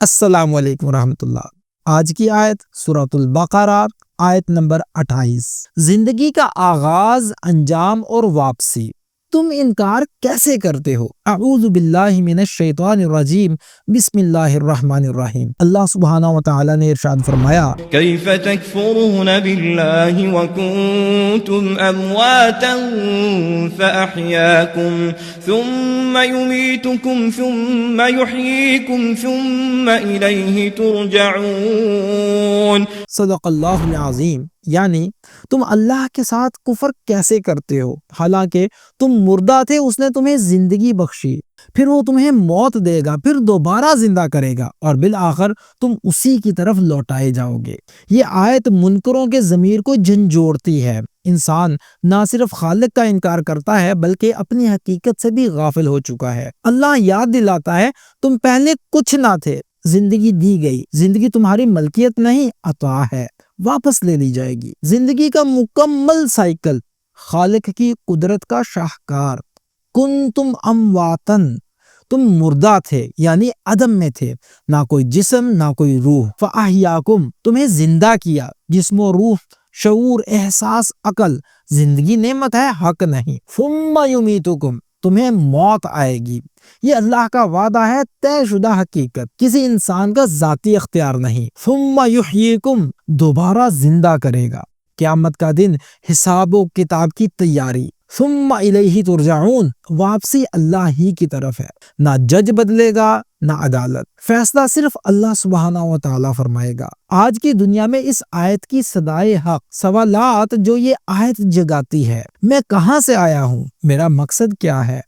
السلام علیکم ورحمۃ اللہ۔ آج کی آیت سورۃ البقرہ آیت نمبر 28۔ زندگی کا آغاز، انجام اور واپسی، تم انکار کیسے کرتے ہو؟ اعوذ باللہ من الشیطان الرجیم، بسم اللہ الرحمن الرحیم۔ اللہ سبحانہ و تعالی نے ارشاد فرمایا، کیف تکفرون باللہ وکنتم امواتا فاحیاکم ثم یمیتکم ثم یحییکم ثم الیہ ترجعون۔ صدق اللہ العظیم، یعنی تم اللہ کے ساتھ کفر کیسے کرتے ہو حالانکہ تم مردہ تھے، اس نے تمہیں زندگی بخشی، پھر وہ تمہیں موت دے گا، پھر دوبارہ زندہ کرے گا اور بالآخر تم اسی کی طرف لوٹائے جاؤ گے۔ یہ آیت منکروں کے ضمیر کو جھنجھوڑتی ہے۔ انسان نہ صرف خالق کا انکار کرتا ہے بلکہ اپنی حقیقت سے بھی غافل ہو چکا ہے۔ اللہ یاد دلاتا ہے، تم پہلے کچھ نہ تھے، زندگی دی گئی، زندگی تمہاری ملکیت نہیں، عطا ہے، واپس لے لی جائے گی۔ زندگی کا مکمل سائیکل خالق کی قدرت کا شاہکار۔ کنتم امواتن، تم مردہ تھے یعنی عدم میں تھے، نہ کوئی جسم نہ کوئی روح، فاحیاکم، تمہیں زندہ کیا، جسم و روح، شعور، احساس، عقل۔ زندگی نعمت ہے، حق نہیں۔ ثم یمیتکم، تمہیں موت آئے گی۔ یہ اللہ کا وعدہ ہے، طے شدہ حقیقت، کسی انسان کا ذاتی اختیار نہیں۔ ثم یحییکم، دوبارہ زندہ کرے گا، قیامت کا دن، حساب و کتاب کی تیاری۔ ثم الیہ ترجعون، واپسی اللہ ہی کی طرف ہے، نہ جج بدلے گا نہ عدالت، فیصلہ صرف اللہ سبحانہ و تعالی فرمائے گا۔ آج کی دنیا میں اس آیت کی صدائے حق، سوالات جو یہ آیت جگاتی ہے، میں کہاں سے آیا ہوں، میرا مقصد کیا ہے،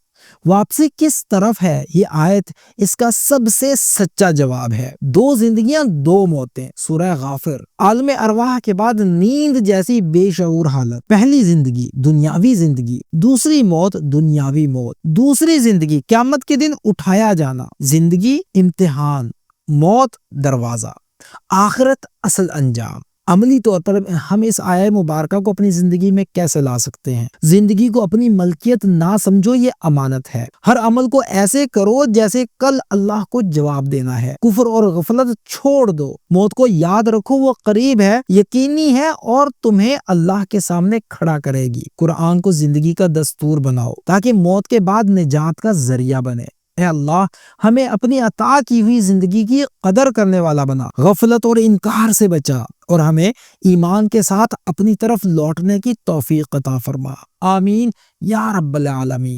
واپسی کس طرف ہے، یہ آیت اس کا سب سے سچا جواب ہے۔ دو زندگیاں، دو موتیں، سورہ غافر۔ عالم ارواح کے بعد نیند جیسی بے شعور حالت۔ پہلی زندگی دنیاوی زندگی، دوسری موت دنیاوی موت۔ دوسری زندگی قیامت کے دن اٹھایا جانا، زندگی امتحان، موت دروازہ، آخرت اصل انجام۔ عملی طور پر ہم اس آیہ مبارکہ کو اپنی زندگی میں کیسے لا سکتے ہیں؟ زندگی کو اپنی ملکیت نہ سمجھو، یہ امانت ہے۔ ہر عمل کو ایسے کرو جیسے کل اللہ کو جواب دینا ہے۔ کفر اور غفلت چھوڑ دو، موت کو یاد رکھو، وہ قریب ہے، یقینی ہے اور تمہیں اللہ کے سامنے کھڑا کرے گی۔ قرآن کو زندگی کا دستور بناؤ تاکہ موت کے بعد نجات کا ذریعہ بنے۔ اے اللہ، ہمیں اپنی عطا کی ہوئی زندگی کی قدر کرنے والا بنا، غفلت اور انکار سے بچا اور ہمیں ایمان کے ساتھ اپنی طرف لوٹنے کی توفیق عطا فرما۔ آمین یا رب العالمین۔